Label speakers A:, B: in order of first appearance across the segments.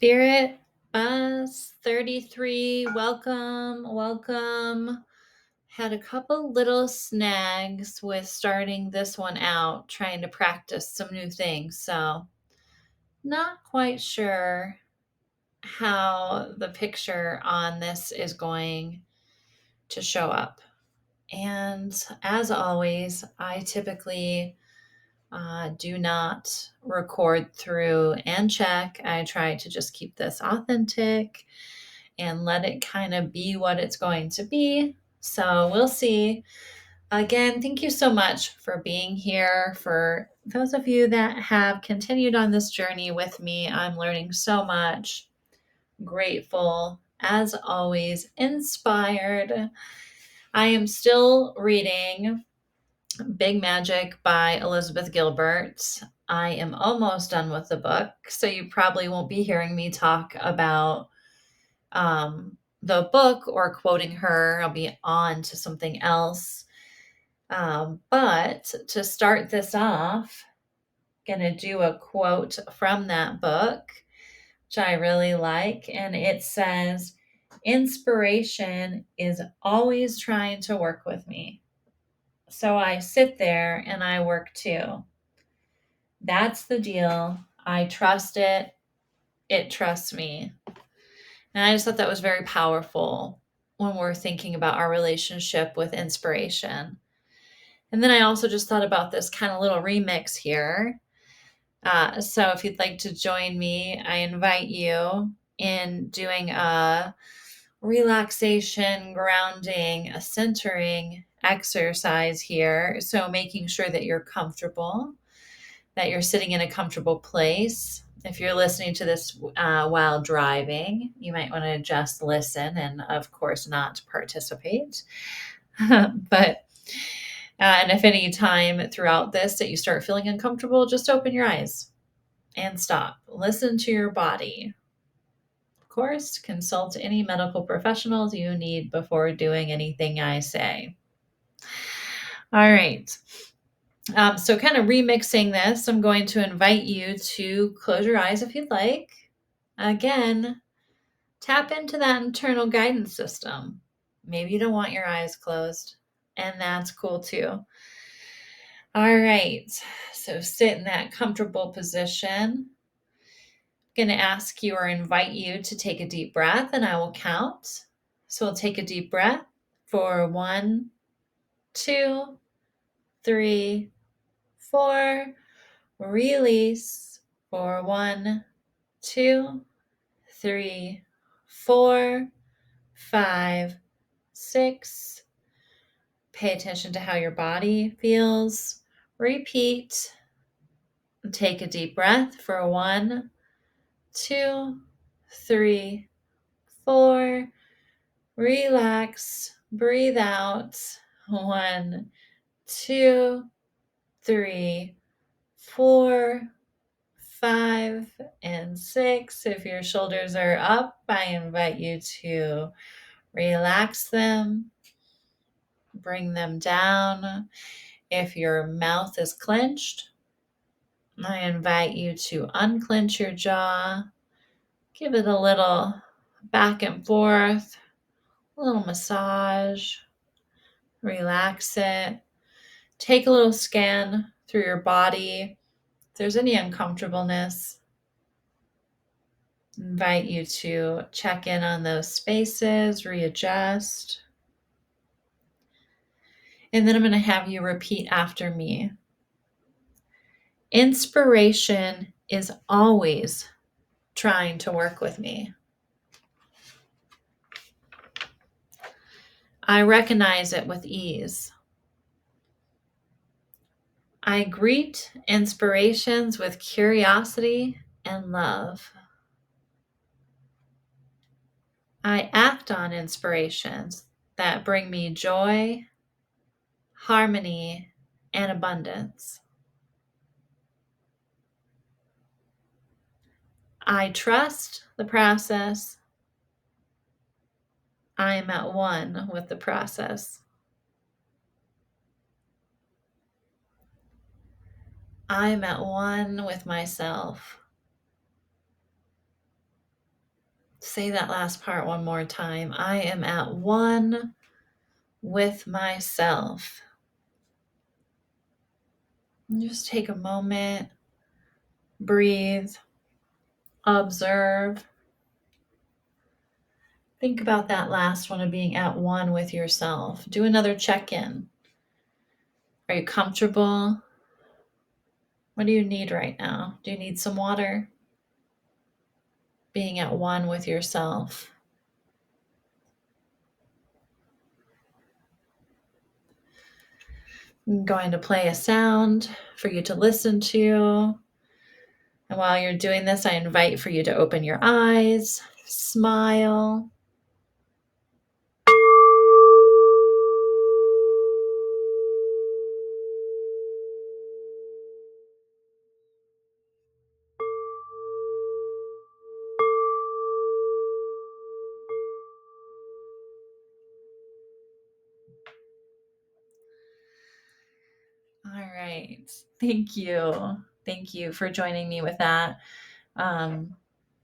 A: Spirit Bus 33, welcome. Had a couple little snags with starting this one out, trying to practice some new things. So, not quite sure how the picture on this is going to show up. And as always, I typically do not record through and check. I try to just keep this authentic and let it kind of be what it's going to be. So we'll see. Again, thank you so much for being here. For those of you that have continued on this journey with me, I'm learning so much. Grateful, as always, inspired. I am still reading Big Magic by Elizabeth Gilbert. I am almost done with the book, so you probably won't be hearing me talk about the book or quoting her. I'll be on to something else. But to start this off, gonna do a quote from that book, which I really like, and it says, "Inspiration is always trying to work with me. So I sit there and I work too. That's the deal. I trust it. It trusts me." And I just thought that was very powerful when we're thinking about our relationship with inspiration. And then I also just thought about this kind of little remix here. So if you'd like to join me, I invite you in doing a relaxation, grounding, a centering exercise here. So making sure that you're comfortable, that you're sitting in a comfortable place. If you're listening to this while driving, you might want to just listen and, of course, not participate. But and if any time throughout this that you start feeling uncomfortable, just open your eyes and stop. Listen to your body. Of course, consult any medical professionals you need before doing anything I say. All right. So kind of remixing this, I'm going to invite you to close your eyes if you'd like. Again, tap into that internal guidance system. Maybe you don't want your eyes closed, and that's cool too. All right, so sit in that comfortable position. I'm going to ask you or invite you to take a deep breath, and I will count. So we'll take a deep breath for 1, 2, 3, 4. Release for 1, 2, 3, 4, 5, 6. Pay attention to how your body feels. Repeat. Take a deep breath for 1, 2, 3, 4. Relax. Breathe out. 1, 2, 3, 4, 5, and 6. If your shoulders are up, I invite you to relax them, bring them down. If your mouth is clenched, I invite you to unclench your jaw, give it a little back and forth, a little massage, relax it. Take a little scan through your body. If there's any uncomfortableness, invite you to check in on those spaces, readjust. And then I'm going to have you repeat after me. Inspiration is always trying to work with me. I recognize it with ease. I greet inspirations with curiosity and love. I act on inspirations that bring me joy, harmony, and abundance. I trust the process. I am at one with the process. I am at one with myself. Say that last part one more time. I am at one with myself. And just take a moment, breathe, observe. Think about that last one of being at one with yourself. Do another check in. Are you comfortable? What do you need right now? Do you need some water? Being at one with yourself. I'm going to play a sound for you to listen to. And while you're doing this, I invite for you to open your eyes, smile. All right. Thank you. Thank you for joining me with that. I'm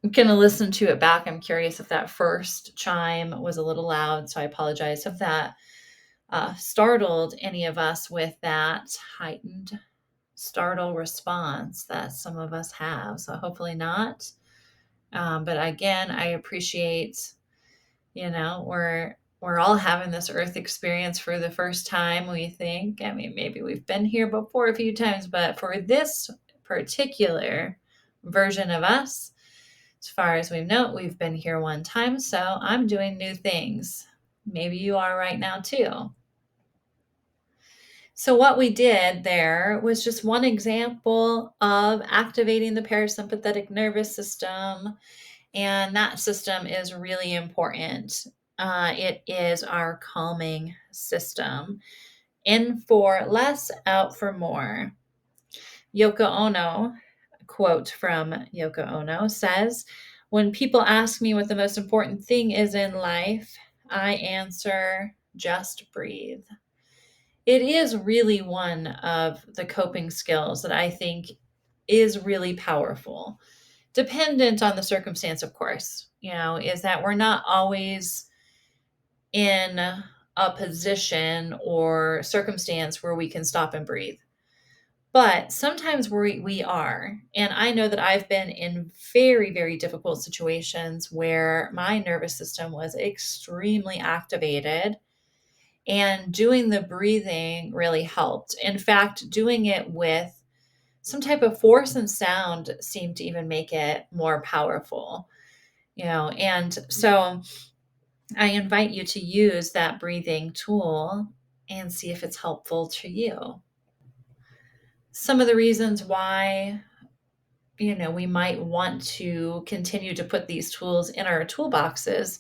A: going to listen to it back. I'm curious if that first chime was a little loud, so I apologize if that startled any of us with that heightened startle response that some of us have. So hopefully not. But again, I appreciate, we're all having this earth experience for the first time, we think. I mean, maybe we've been here before a few times, but for this particular version of us, as far as we know, we've been here one time, so I'm doing new things. Maybe you are right now too. So what we did there was just one example of activating the parasympathetic nervous system, and that system is really important. It is our calming system. In for less, out for more. Yoko Ono, a quote from Yoko Ono says, "When people ask me what the most important thing is in life, I answer, just breathe." It is really one of the coping skills that I think is really powerful. Dependent on the circumstance, of course, is that we're not always in a position or circumstance where we can stop and breathe. But sometimes we are. And I know that I've been in very, very difficult situations where my nervous system was extremely activated, and doing the breathing really helped. In fact, doing it with some type of force and sound seemed to even make it more powerful, and so I invite you to use that breathing tool and see if it's helpful to you. Some of the reasons why, we might want to continue to put these tools in our toolboxes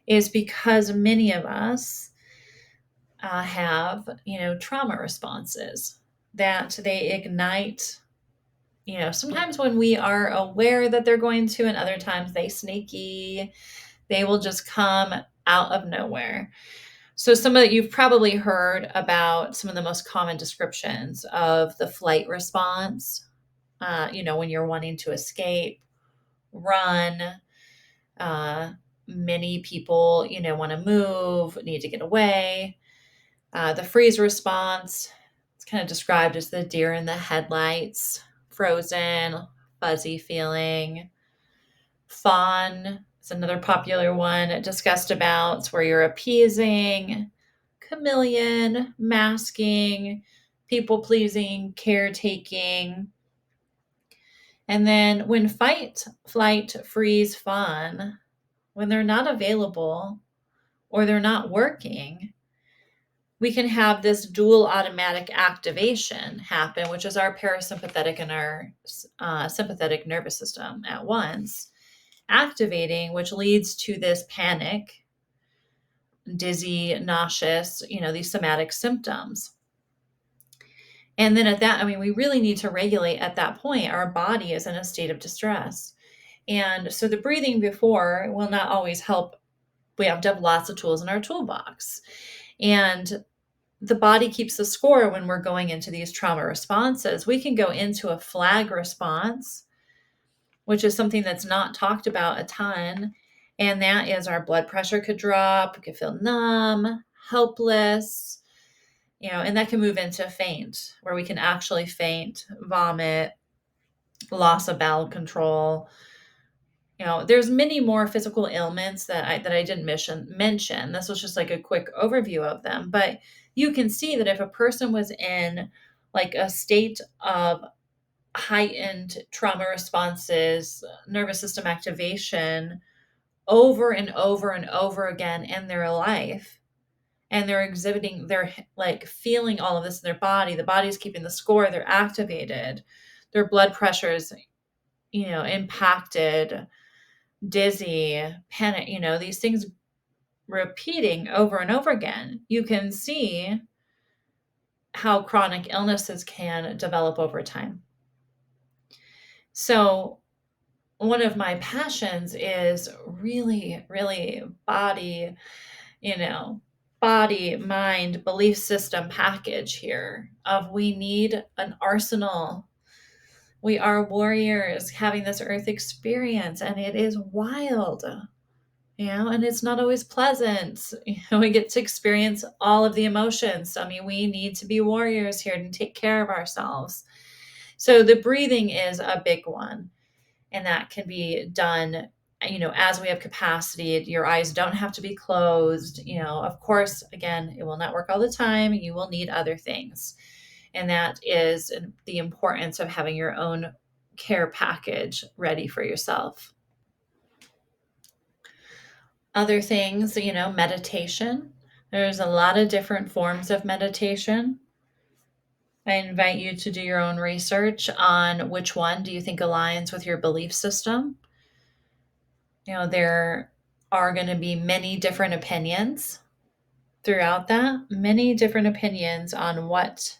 A: is because many of us have, trauma responses that they ignite, sometimes when we are aware that they're going to, and other times they will just come out of nowhere. So you've probably heard about some of the most common descriptions of the flight response, when you're wanting to escape, run, many people, want to move, need to get away. The freeze response, it's kind of described as the deer in the headlights, frozen, fuzzy feeling. Fawn is another popular one discussed about. It's where you're appeasing, chameleon, masking, people pleasing, caretaking. And then when fight, flight, freeze, fawn, when they're not available or they're not working, we can have this dual automatic activation happen, which is our parasympathetic and our sympathetic nervous system at once activating, which leads to this panic, dizzy, nauseous, these somatic symptoms. And then we really need to regulate at that point. Our body is in a state of distress. And so the breathing before will not always help. We have to have lots of tools in our toolbox. And the body keeps the score when we're going into these trauma responses. We can go into a flag response, which is something that's not talked about a ton. And that is our blood pressure could drop, we could feel numb, helpless, and that can move into faint, where we can actually faint, vomit, loss of bowel control. There's many more physical ailments that I didn't mention. This was just like a quick overview of them, but you can see that if a person was in like a state of heightened trauma responses, nervous system activation over and over and over again in their life, and they're like feeling all of this in their body, the body's keeping the score, they're activated, their blood pressure is, impacted, dizzy, panic, these things repeating over and over again, you can see how chronic illnesses can develop over time. So, one of my passions is really, really you know, body, mind, belief system package here of we need an arsenal. We are warriors having this earth experience, and it is wild. And it's not always pleasant. We get to experience all of the emotions. I mean, we need to be warriors here to take care of ourselves. So the breathing is a big one, and that can be done, as we have capacity. Your eyes don't have to be closed. Of course, again, it will not work all the time. You will need other things. And that is the importance of having your own care package ready for yourself. Other things, meditation. There's a lot of different forms of meditation. I invite you to do your own research on which one do you think aligns with your belief system. There are going to be many different opinions throughout that, many different opinions on what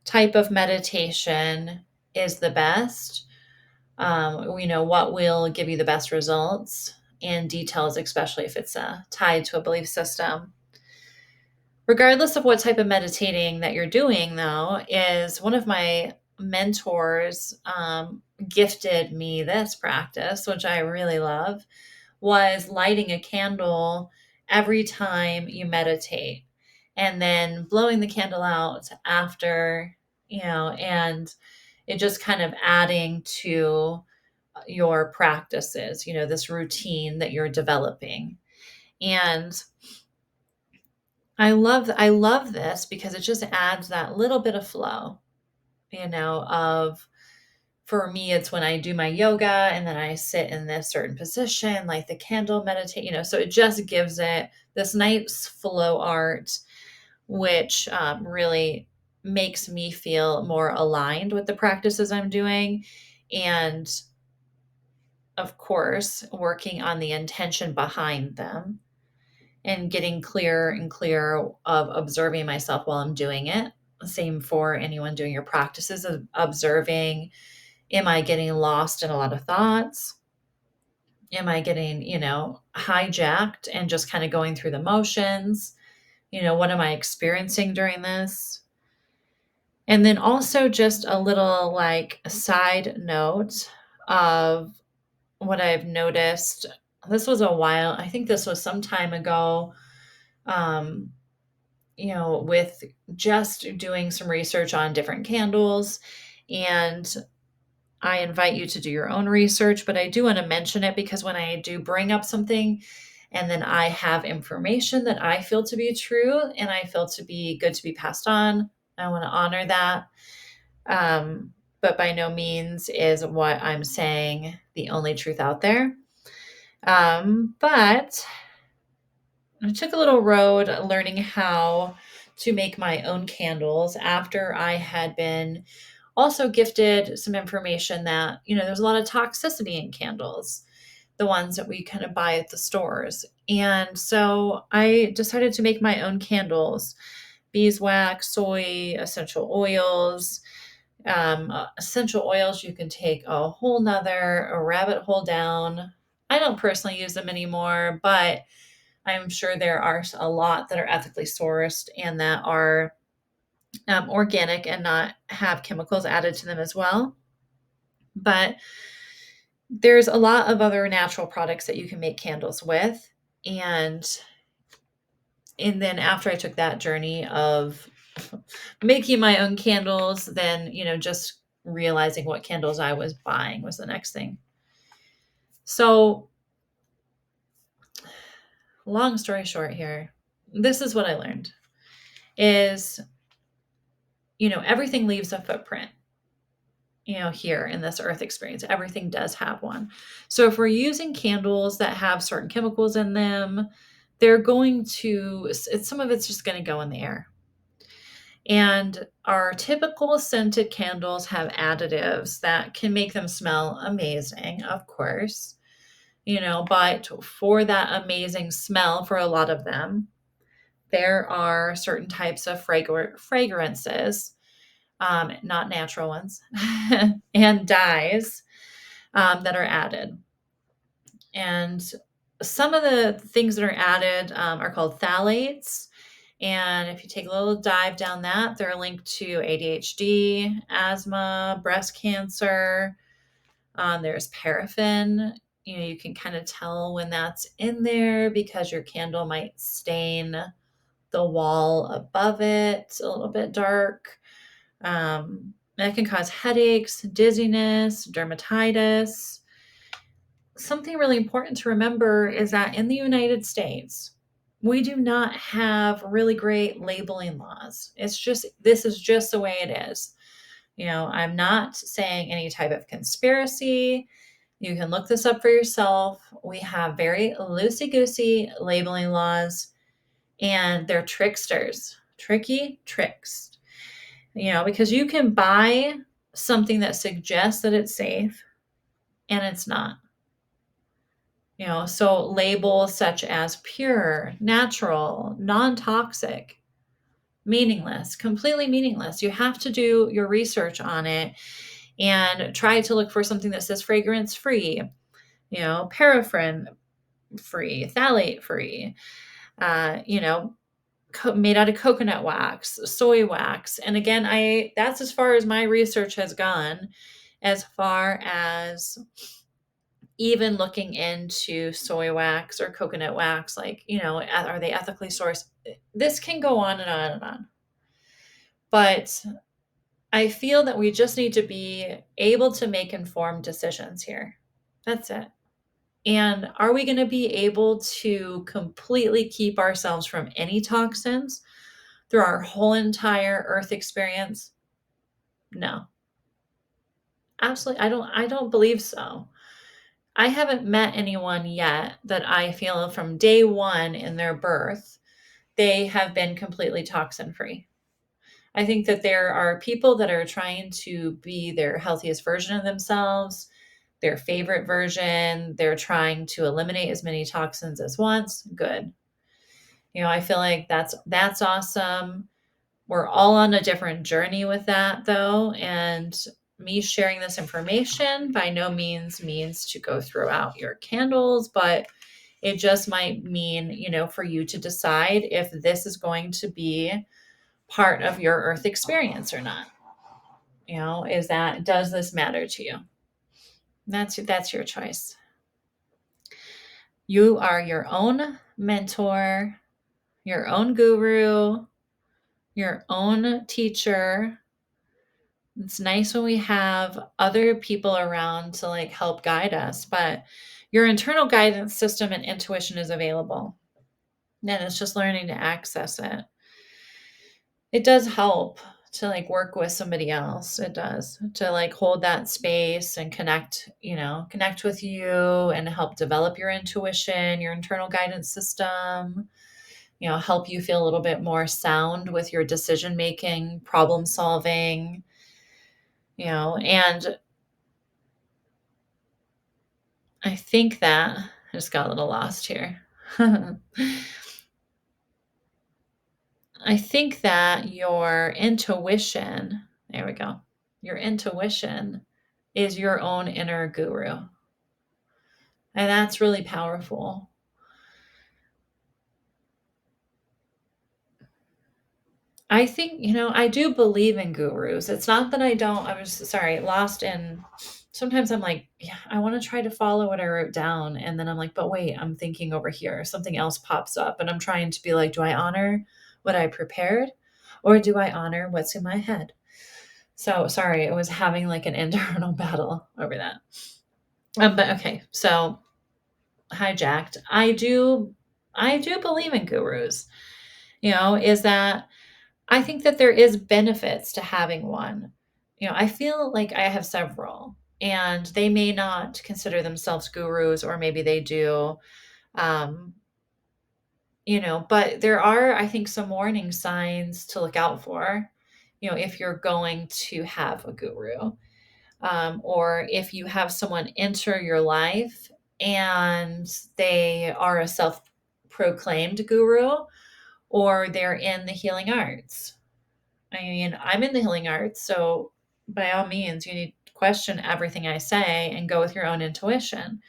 A: type of meditation is the best. What will give you the best results and details, especially if it's tied to a belief system. Regardless of what type of meditating that you're doing, though, is one of my mentors gifted me this practice, which I really love, was lighting a candle every time you meditate and then blowing the candle out after, and it just kind of adding to your practices, this routine that you're developing. And I love this because it just adds that little bit of flow, of for me, it's when I do my yoga and then I sit in this certain position, like the candle meditate, so it just gives it this nice flow art, which really makes me feel more aligned with the practices I'm doing. And of course, working on the intention behind them and getting clearer and clearer of observing myself while I'm doing it. Same for anyone doing your practices of observing. Am I getting lost in a lot of thoughts? Am I getting, hijacked and just kind of going through the motions? What am I experiencing during this? And then also just a little like side note of what I've noticed. This was a while, I think this was some time ago, um, with just doing some research on different candles. And I invite you to do your own research, but I do want to mention it because when I do bring up something and then I have information that I feel to be true and I feel to be good to be passed on, I want to honor that. But by no means is what I'm saying the only truth out there. But I took a little road learning how to make my own candles after I had been also gifted some information that, there's a lot of toxicity in candles, the ones that we kind of buy at the stores. And so I decided to make my own candles, beeswax, soy, essential oils. Essential oils, you can take a whole nother a rabbit hole down. I don't personally use them anymore, but I'm sure there are a lot that are ethically sourced and that are organic and not have chemicals added to them as well. But There's a lot of other natural products that you can make candles with. And then after I took that journey of making my own candles, then, just realizing what candles I was buying was the next thing. So, long story short here, this is what I learned is, everything leaves a footprint. Here in this earth experience, everything does have one. So if we're using candles that have certain chemicals in them, they're going to, some of it's just going to go in the air. And our typical scented candles have additives that can make them smell amazing, of course, but for that amazing smell, for a lot of them, there are certain types of fragrances, not natural ones, and dyes that are added. And some of the things that are added are called phthalates. And if you take a little dive down that, they're linked to ADHD, asthma, breast cancer. There's paraffin. You can kind of tell when that's in there because your candle might stain the wall above it a little bit dark. That can cause headaches, dizziness, dermatitis. Something really important to remember is that in the United States, we do not have really great labeling laws. This is just the way it is. I'm not saying any type of conspiracy. You can look this up for yourself. We have very loosey goosey labeling laws, and they're tricksters, tricky tricks. Because you can buy something that suggests that it's safe and it's not. So labels such as pure, natural, non-toxic, meaningless, completely meaningless. You have to do your research on it and try to look for something that says fragrance free, paraffin free, phthalate free, made out of coconut wax, soy wax. And again, that's as far as my research has gone, as far as even looking into soy wax or coconut wax, like, are they ethically sourced? This can go on and on and on. But I feel that we just need to be able to make informed decisions here. That's it. And are we going to be able to completely keep ourselves from any toxins through our whole entire earth experience? No. Absolutely. I don't believe so. I haven't met anyone yet that I feel from day one in their birth, they have been completely toxin free. I think that there are people that are trying to be their healthiest version of themselves, their favorite version. They're trying to eliminate as many toxins as once. Good. I feel like that's awesome. We're all on a different journey with that though. And me sharing this information by no means means to go throw out your candles, but it just might mean, for you to decide if this is going to be part of your earth experience or not. Does this matter to you? That's your choice. You are your own mentor, your own guru, your own teacher. It's nice when we have other people around to help guide us, but your internal guidance system and intuition is available. And it's just learning to access it. It does help to work with somebody else. It does to hold that space and connect with you and help develop your intuition, your internal guidance system, help you feel a little bit more sound with your decision making, problem solving, and I think that I just got a little lost here. I think that your intuition, there we go. Your intuition is your own inner guru. And that's really powerful. I think, I do believe in gurus. It's not that I don't, I was lost in sometimes I'm like, yeah, I want to try to follow what I wrote down. And then I'm like, but wait, I'm thinking over here. Something else pops up. And I'm trying to be like, do I honor what I prepared or do I honor what's in my head? So sorry, I was having like an internal battle over that. But okay, so hijacked. I do believe in gurus. Is that I think that there is benefits to having one. I feel like I have several, and they may not consider themselves gurus, or maybe they do. Um, but there are, I think, some warning signs to look out for. If you're going to have a guru, or if you have someone enter your life and they are a self-proclaimed guru, or they're in the healing arts. I mean, I'm in the healing arts, so by all means, you need to question everything I say and go with your own intuition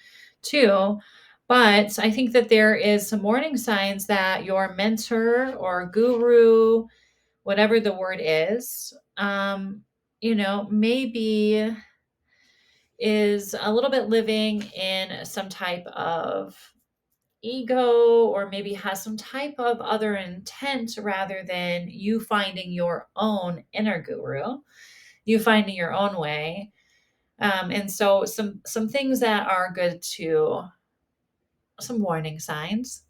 A: too. But I think that there is some warning signs that your mentor or guru, whatever the word is, maybe is a little bit living in some type of ego, or maybe has some type of other intent rather than you finding your own inner guru, you finding your own way. And so some things that are good to, some warning signs,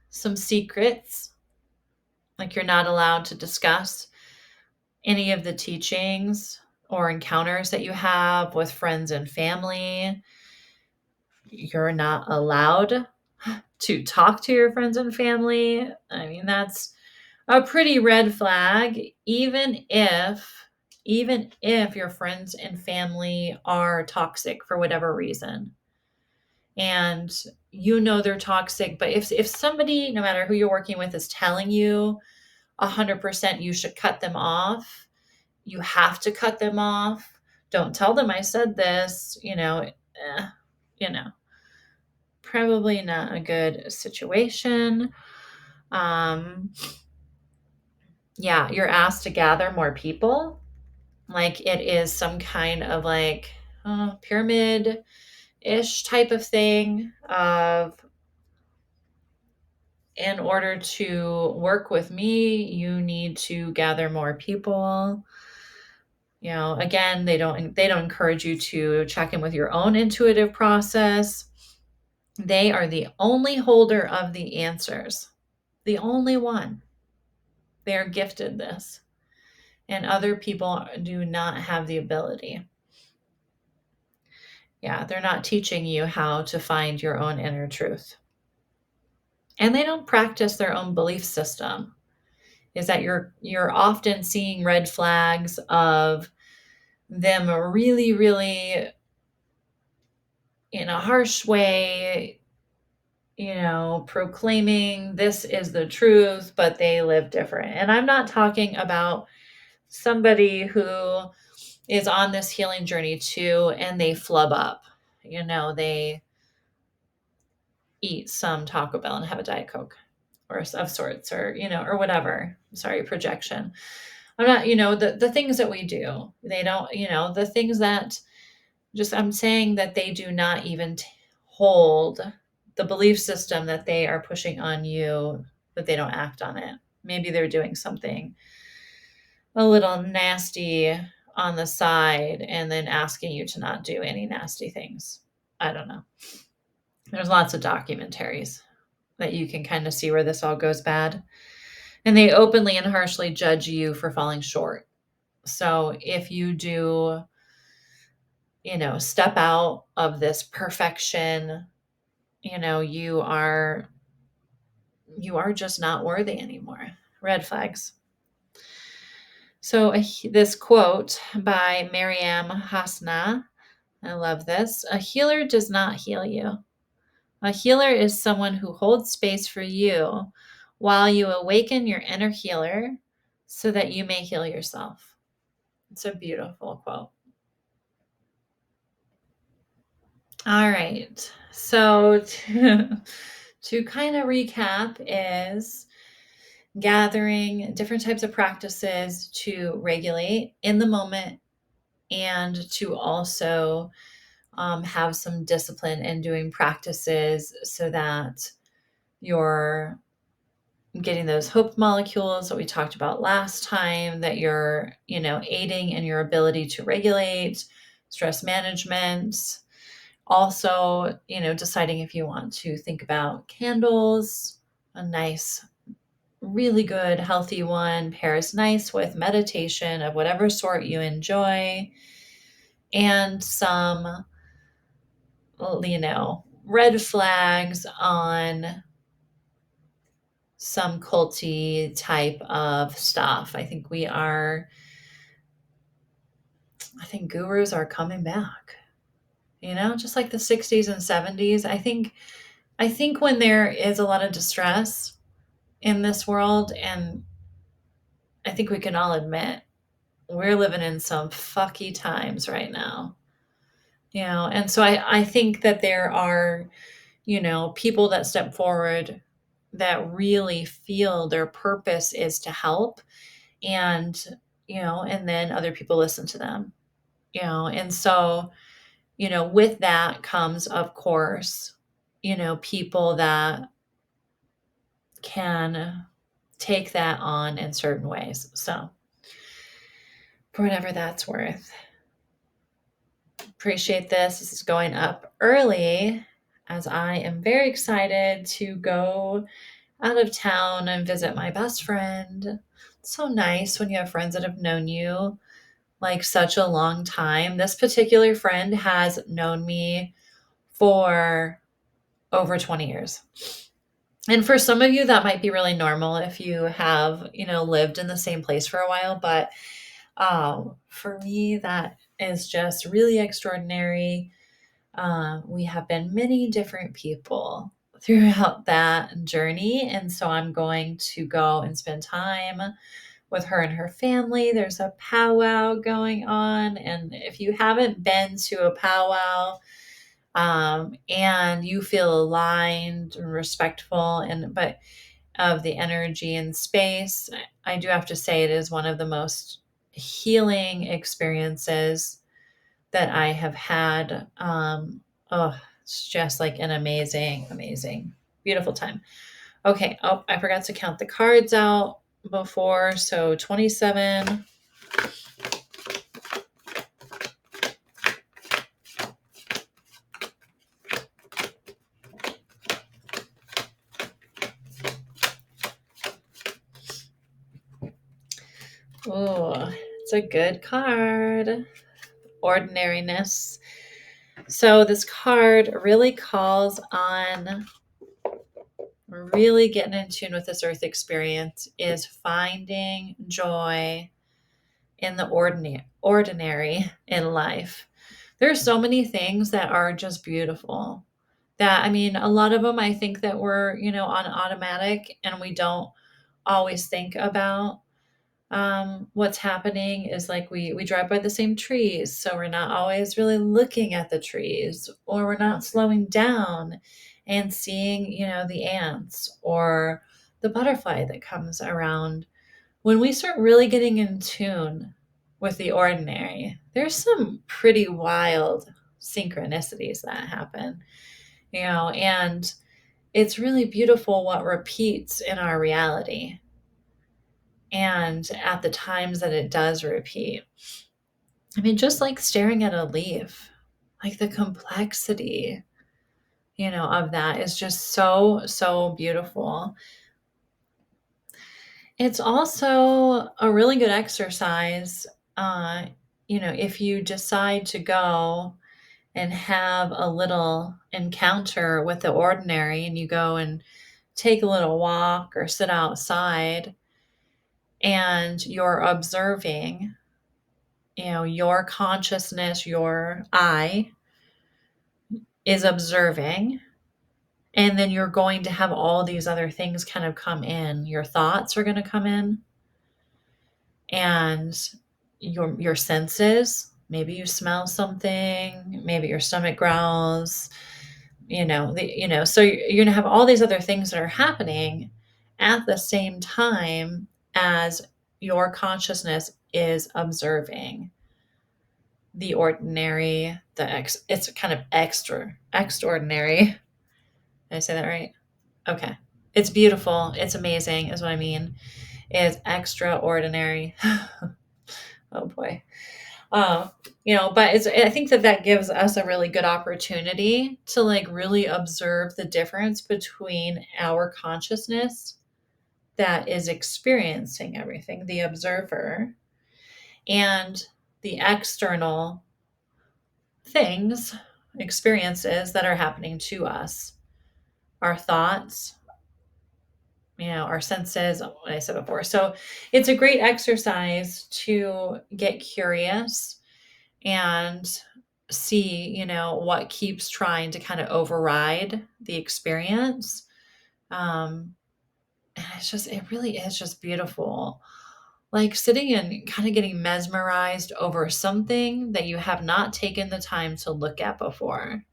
A: some secrets, like you're not allowed to discuss any of the teachings or encounters that you have with friends and family. You're not allowed to talk to your friends and family. I mean, that's a pretty red flag, even if your friends and family are toxic for whatever reason. And they're toxic, but if somebody, no matter who you're working with, is telling you 100% you should cut them off, you have to cut them off. Don't tell them I said this, you know, probably not a good situation. Um, yeah, you're asked to gather more people. Like it is some kind of like pyramid ish type of thing of, in order to work with me, you need to gather more people. Again, they don't encourage you to check in with your own intuitive process. They are the only holder of the answers, the only one. They are gifted this, and other people do not have the ability. Yeah, they're not teaching you how to find your own inner truth. And they don't practice their own belief system. Is that you're often seeing red flags of them really, really in a harsh way, proclaiming this is the truth, but they live different. And I'm not talking about somebody who is on this healing journey too, and they flub up. They eat some Taco Bell and have a Diet Coke or of sorts, or whatever. Sorry, projection. I'm not, the things that we do, they don't, the things that I'm saying that they do not even hold the belief system that they are pushing on you, but they don't act on it. Maybe they're doing something a little nasty on the side and then asking you to not do any nasty things. I don't know. There's lots of documentaries that you can kind of see where this all goes bad. And they openly and harshly judge you for falling short. So if you do, step out of this perfection, you are just not worthy anymore. Red flags. So this quote by Mariam Hasna, I love this. A healer does not heal you. A healer is someone who holds space for you while you awaken your inner healer so that you may heal yourself. It's a beautiful quote. All right. So to kind of recap is gathering different types of practices to regulate in the moment and to also have some discipline in doing practices so that you're getting those hope molecules that we talked about last time, that you're, aiding in your ability to regulate stress management. Also, deciding if you want to think about candles, a nice, really good, healthy one pairs nice with meditation of whatever sort you enjoy, and some, red flags on some culty type of stuff. I think gurus are coming back, just like the 60s and 70s. I think when there is a lot of distress in this world, and I think we can all admit we're living in some fucky times right now, and so I think that there are, people that step forward that really feel their purpose is to help, and and then other people listen to them, and so with that comes, of course, people that can take that on in certain ways. So for whatever that's worth, appreciate this. This is going up early as I am very excited to go out of town and visit my best friend. It's so nice when you have friends that have known you like such a long time. This particular friend has known me for over 20 years. And for some of you, that might be really normal if you have, lived in the same place for a while. But for me, that is just really extraordinary. We have been many different people throughout that journey. And so I'm going to go and spend time with her and her family. There's a powwow going on. And if you haven't been to a powwow, and you feel aligned and respectful but of the energy and space, I do have to say it is one of the most healing experiences that I have had. It's just like an amazing, amazing, beautiful time. Okay. Oh, I forgot to count the cards out before. So 27. Oh, it's a good card. Ordinariness. So this card really calls on really getting in tune with this earth experience, is finding joy in the ordinary in life. There's so many things that are just beautiful, that, I mean, a lot of them I think that we're, on automatic, and we don't always think about what's happening. Is like we drive by the same trees, so we're not always really looking at the trees, or we're not slowing down and seeing, the ants or the butterfly that comes around. When we start really getting in tune with the ordinary, there's some pretty wild synchronicities that happen, and it's really beautiful what repeats in our reality. And at the times that it does repeat, I mean, just like staring at a leaf, like the complexity, of that is just so, so beautiful. It's also a really good exercise, uh, if you decide to go and have a little encounter with the ordinary, and you go and take a little walk or sit outside, and you're observing, your consciousness, your I is observing, and then you're going to have all these other things kind of come in. Your thoughts are going to come in, and your senses. Maybe you smell something, maybe your stomach growls, so you're going to have all these other things that are happening at the same time as your consciousness is observing. the ordinary, it's kind of extraordinary. Did I say that right? Okay. It's beautiful. It's amazing, is what I mean. It's extraordinary. Oh boy. Uh, but I think that gives us a really good opportunity to like really observe the difference between our consciousness that is experiencing everything, the observer, and the external things, experiences that are happening to us, our thoughts, our senses, what I said before. So it's a great exercise to get curious and see, what keeps trying to kind of override the experience. And it really is just beautiful. Like sitting and kind of getting mesmerized over something that you have not taken the time to look at before.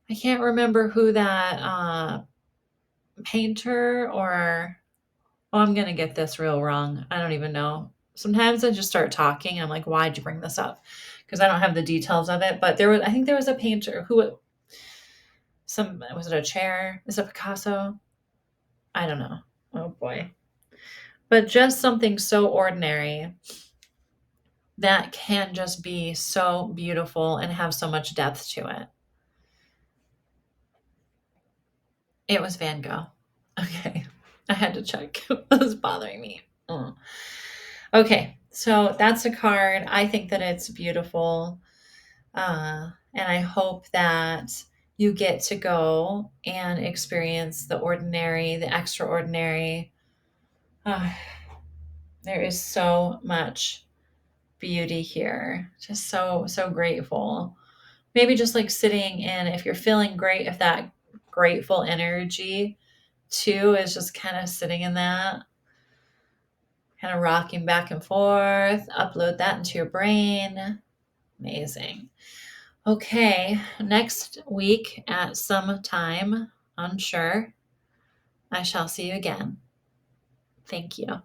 A: I can't remember who that painter or, oh, I'm going to get this real wrong. I don't even know. Sometimes I just start talking and I'm like, why'd you bring this up? Because I don't have the details of it. But I think there was a painter was it a chair? Is it Picasso? I don't know. Oh boy. But just something so ordinary that can just be so beautiful and have so much depth to it. It was Van Gogh. Okay. I had to check. It was bothering me. Oh. Okay. So that's a card. I think that it's beautiful. And I hope that you get to go and experience the ordinary, the extraordinary. Uh, there is so much beauty here. Just so, so grateful. Maybe just like sitting in, if you're feeling great, if that grateful energy too is just kind of sitting in that, kind of rocking back and forth, upload that into your brain. Amazing. Okay, next week at some time, unsure, I shall see you again. Thank you.